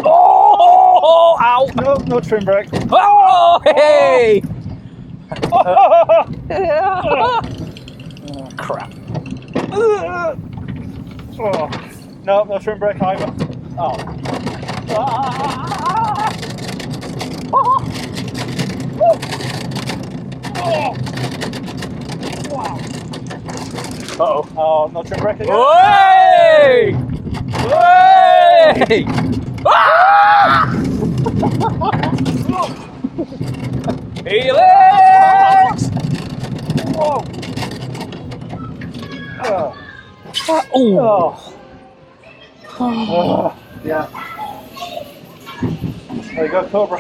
Oh, ow! No trim brake. Oh, hey! Crap. Oh. No trim brake either. Oh. Wow. Uh-oh. Oh, no trim brake again. Hey! Hey! Ah! Felix! Whoa. Oh. Yeah. There you go, Cobra.